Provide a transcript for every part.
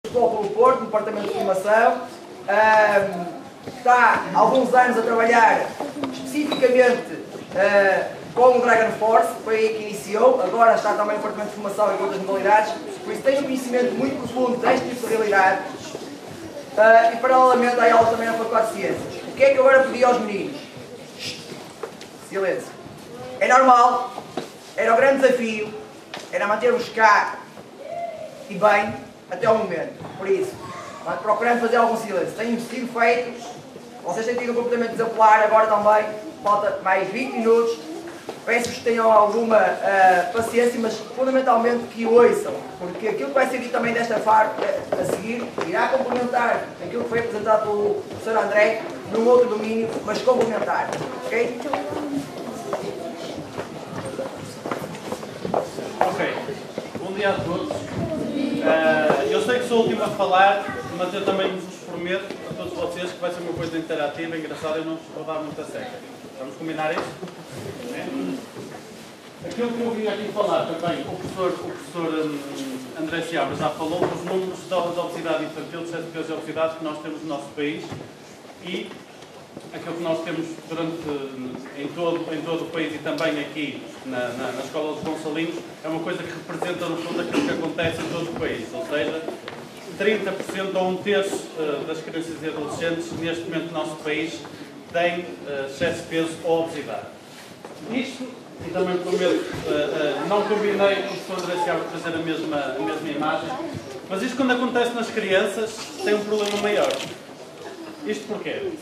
Futebol Clube do Porto, no departamento de formação. Está há alguns anos a trabalhar especificamente com o Dragon Force, foi aí que iniciou, agora está também no departamento de formação e outras modalidades, por isso tem um conhecimento muito profundo deste tipo de realidade e paralelamente há aulas também na Faculdade de Ciências. O que é que eu agora pedi aos meninos? Silêncio. É normal, era o grande desafio, era manter-vos cá e bem até ao momento, por isso, procurando fazer algum silêncio. Tenho sido feitos, vocês têm tido um comportamento exemplar, agora também, falta mais 20 minutos. Peço-vos que tenham alguma paciência, mas fundamentalmente que ouçam, porque aquilo que vai ser dito também desta parte a seguir irá complementar aquilo que foi apresentado pelo professor André num outro domínio, mas complementar. Ok? Ok. Bom dia a todos. Eu sei que sou o último a falar, mas eu também vos prometo a todos vocês que vai ser uma coisa interativa, engraçada e não vos vou dar muita seca. Vamos combinar isso? Aquilo que eu vim aqui falar também, o professor André Seabra já falou dos números da obesidade infantil, de 7 pesos de obesidade que nós temos no nosso país e aquilo que nós temos em todo o país e também aqui na Escola dos Gonçalinos é uma coisa que representa no fundo aquilo que acontece em todo o país, ou seja, 30% ou 1/3 das crianças e adolescentes neste momento no nosso país têm excesso de peso ou obesidade. Isto, e também prometo, não combinei com o professor André Seabra trazer a mesma imagem, mas isto quando acontece nas crianças tem um problema maior. Isto porquê?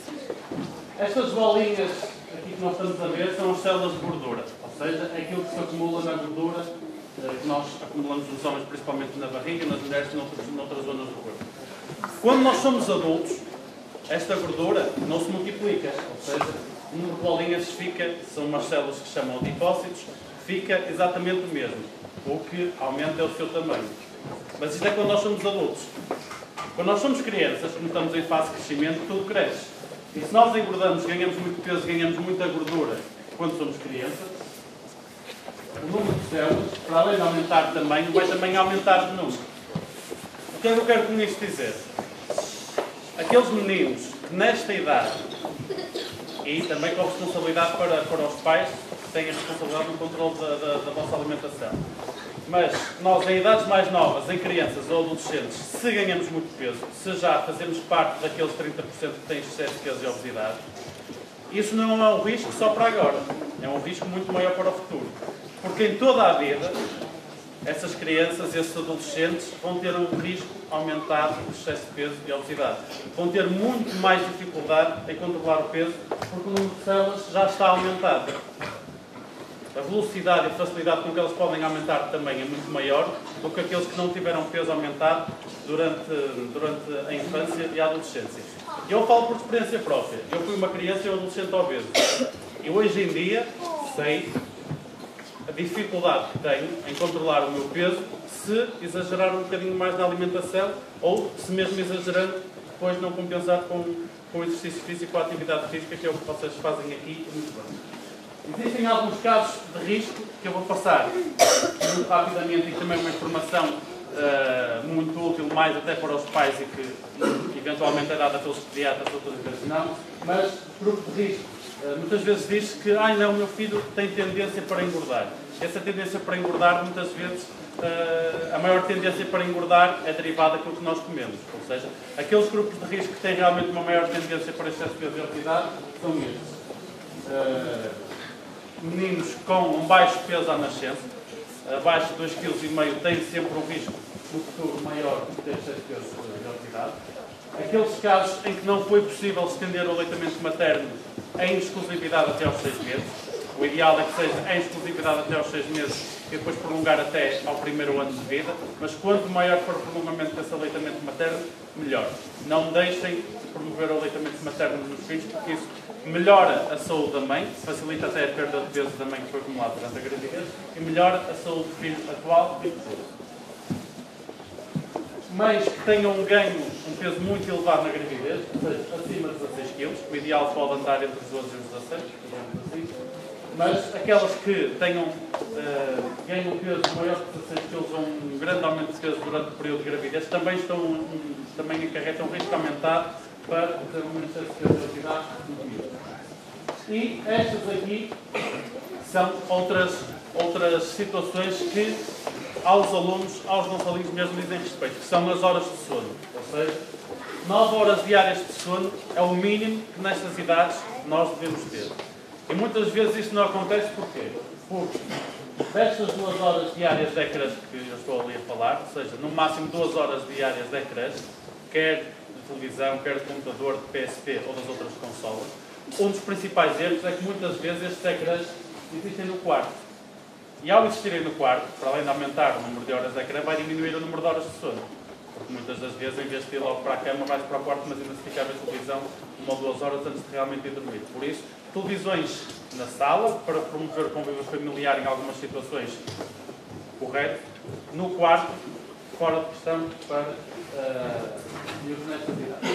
Estas bolinhas aqui que nós estamos a ver são as células de gordura, ou seja, é aquilo que se acumula na gordura que nós acumulamos nos homens, principalmente na barriga, nas mulheres e noutras zonas do corpo. Quando nós somos adultos, esta gordura não se multiplica, ou seja, o número de bolinhas são umas células que se chamam adipócitos, fica exatamente o mesmo, o que aumenta é o seu tamanho. Mas isto é quando nós somos adultos. Quando nós somos crianças, como estamos em fase de crescimento, tudo cresce. E se nós engordamos, ganhamos muito peso, ganhamos muita gordura quando somos crianças, o número de células, para além de aumentar também, vai também aumentar de número. O que é que eu quero com isto dizer? Aqueles meninos que nesta idade, e também com a responsabilidade para os pais, que têm a responsabilidade no controle da vossa alimentação. Mas nós, em idades mais novas, em crianças ou adolescentes, se ganhamos muito peso, se já fazemos parte daqueles 30% que têm excesso de peso e obesidade, isso não é um risco só para agora, é um risco muito maior para o futuro. Porque em toda a vida, essas crianças, esses adolescentes, vão ter um risco aumentado de excesso de peso e obesidade. Vão ter muito mais dificuldade em controlar o peso, porque o número de células já está aumentado. A velocidade e a facilidade com que elas podem aumentar também é muito maior do que aqueles que não tiveram peso aumentado durante a infância e a adolescência. Eu falo por experiência própria. Eu fui uma criança e um adolescente obeso. E hoje em dia sei a dificuldade que tenho em controlar o meu peso se exagerar um bocadinho mais na alimentação ou se mesmo exagerando depois não compensar com o exercício físico, com a atividade física, que é o que vocês fazem aqui muito bem. Existem alguns casos de risco que eu vou passar muito rapidamente e também uma informação muito útil, mais até para os pais e que eventualmente é dada pelos pediatras ou pelos não, mas grupo de risco. Muitas vezes diz-se que não, o meu filho tem tendência para engordar. Essa tendência para engordar, muitas vezes, a maior tendência para engordar é derivada daquilo que nós comemos. Ou seja, aqueles grupos de risco que têm realmente uma maior tendência para excesso de peso e obesidade são estes. Meninos com um baixo peso à nascença, abaixo de 2,5 kg, têm sempre um risco no futuro maior de ter excesso de peso e obesidade. Aqueles casos em que não foi possível estender o aleitamento materno em exclusividade até aos 6 meses. O ideal é que seja em exclusividade até aos 6 meses e depois prolongar até ao primeiro ano de vida, mas quanto maior for o prolongamento desse aleitamento materno, melhor. Não deixem de promover o aleitamento materno nos filhos, porque isso melhora a saúde da mãe, facilita até a perda de peso da mãe que foi acumulada durante a gravidez e melhora a saúde do filho atual e futuro. Mães que tenham um peso muito elevado na gravidez, ou seja, acima de 16 kg, o ideal pode andar entre os 12 e os 16, digamos assim. Mas aquelas que tenham, ganham peso maior que 16 kg ou um grande aumento de peso durante o período de gravidez também acarretam um risco aumentado para ter um excesso de obesidade no dia. E estas aqui são outras situações que aos nossos alunos mesmo dizem respeito, que são as horas de sono. Ou seja, 9 horas diárias de sono é o mínimo que nestas idades nós devemos ter. E muitas vezes isto não acontece porquê? Porque destas 2 horas diárias de ecrãs que eu estou ali a falar, ou seja, no máximo 2 horas diárias de ecrãs, quer de televisão, quer de computador, de PSP ou das outras consolas, um dos principais erros é que muitas vezes estes ecrãs existem no quarto. E ao existirem no quarto, para além de aumentar o número de horas de ecrã, vai diminuir o número de horas de sono. Porque muitas das vezes, em vez de ir logo para a cama, vais para o quarto, mas ainda se fica a ver televisão 1 ou 2 horas antes de realmente ir dormir. Por isso, televisões na sala, para promover o convívio familiar em algumas situações, correto. No quarto, fora de questão, para miúdos nestas idades.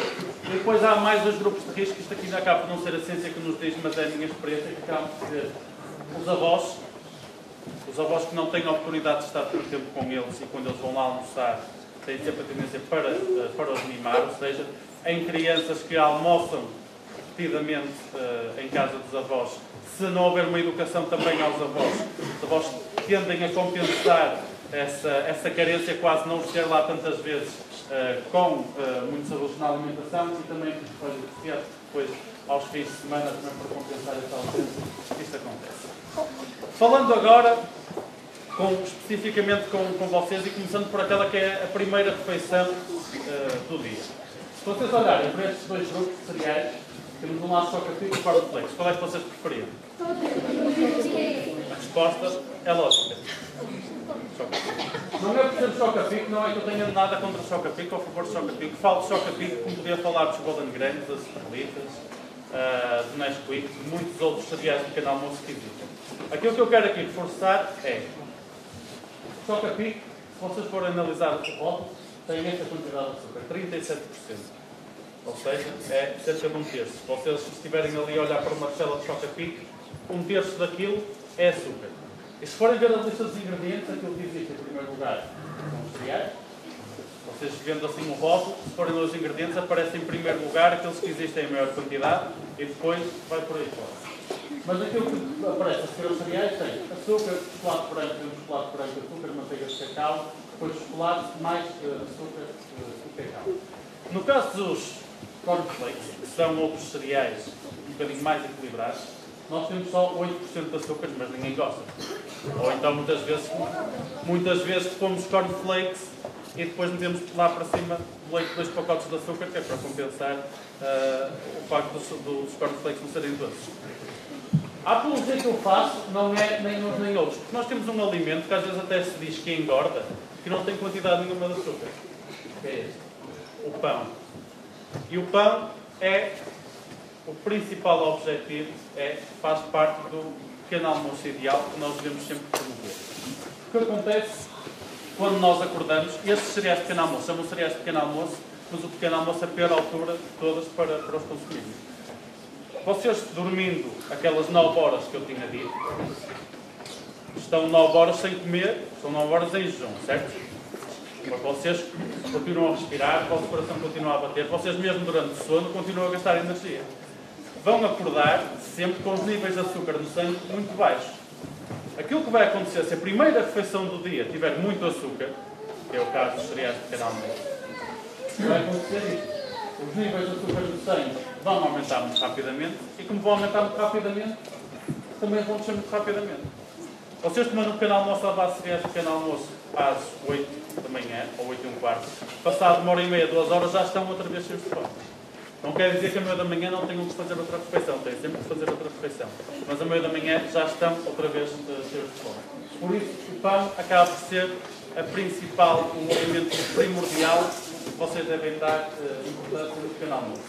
E depois há mais 2 grupos de risco, isto aqui já acaba por não ser a ciência que nos diz, mas é a minha experiência, que acaba por ser os avós que não têm a oportunidade de estar tanto tempo com eles e quando eles vão lá almoçar têm sempre a tendência para os mimar, ou seja, em crianças que almoçam repetidamente em casa dos avós, se não houver uma educação também aos avós, os avós tendem a compensar essa carência, quase não os ter lá tantas vezes com muitos adultos na alimentação e também depois aos fins de semana também para compensar essa ausência, isto acontece. Falando agora especificamente com vocês e começando por aquela que é a primeira refeição do dia. Se vocês olharem para estes 2 grupos de cereais, temos um lado choca-pico e cornflakes. Qual é que vocês preferiam? A resposta é lógica. Não é por ser choca-pico, não é que eu tenha nada contra o choca-pico ou a favor do choca-pico. Falo de choca-pico como podia falar dos Golden Grains, das Estrelitas, do Nesquik, de muitos outros cereais de pequeno almoço que existem. Aquilo que eu quero aqui reforçar é choca-pico, se vocês forem analisar o rótulo, tem esta quantidade de açúcar, 37%. Ou seja, é cerca de 1/3. Se vocês estiverem ali a olhar para uma cela de choca-pico, 1/3 daquilo é açúcar. E se forem ver a lista dos ingredientes, aquilo que existe em primeiro lugar são os cereais. Vocês vendo assim o rótulo, se forem ler os ingredientes, aparece em primeiro lugar aqueles que existem em maior quantidade e depois vai por aí fora. Mas aquilo que aparece a seguir aos cereais tem açúcar, chocolate branco, chocolate branco, açúcar, manteiga de cacau, depois chocolate, mais açúcar e cacau. No caso dos cornflakes, que são outros cereais um bocadinho mais equilibrados, nós temos só 8% de açúcar, mas ninguém gosta. Ou então muitas vezes pomos cornflakes e depois metemos lá para cima do leite 2 pacotes de açúcar, que é para compensar o facto dos cornflakes não serem doces. A apologia que eu faço não é nem uns nem outros, porque nós temos um alimento que às vezes até se diz que engorda, que não tem quantidade nenhuma de açúcar. Que é este, o pão. E o pão é o principal objetivo, faz parte do pequeno almoço ideal que nós devemos sempre promover. O que acontece quando nós acordamos, estes cereais de pequeno almoço são cereais de pequeno almoço, mas o pequeno almoço é a pior altura de todas para os consumirmos. Vocês dormindo aquelas 9 horas que eu tinha dito, estão 9 horas sem comer, estão 9 horas em jejum, certo? Mas vocês continuam a respirar, o vosso coração continua a bater, vocês mesmo durante o sono continuam a gastar energia. Vão acordar sempre com os níveis de açúcar no sangue muito baixos. Aquilo que vai acontecer, se a primeira refeição do dia tiver muito açúcar, que é o caso dos cereais de pequeno almoço, vai acontecer isto. Os níveis de açúcar no sangue vão aumentar muito rapidamente e como vão aumentar muito rapidamente, também vão descer muito rapidamente. Vocês tomando um pequeno almoço à base de cereais de pequeno almoço às 8 da manhã, ou 8h15, passado 1h30, 2 horas, já estão outra vez cheios de fome. Não quer dizer que a meio da manhã não tenham que fazer outra refeição, têm sempre que fazer outra refeição. Mas a meio da manhã já estão outra vez cheios de fome. Por isso, o pão acaba por ser o alimento primordial que vocês devem dar importância no pequeno almoço.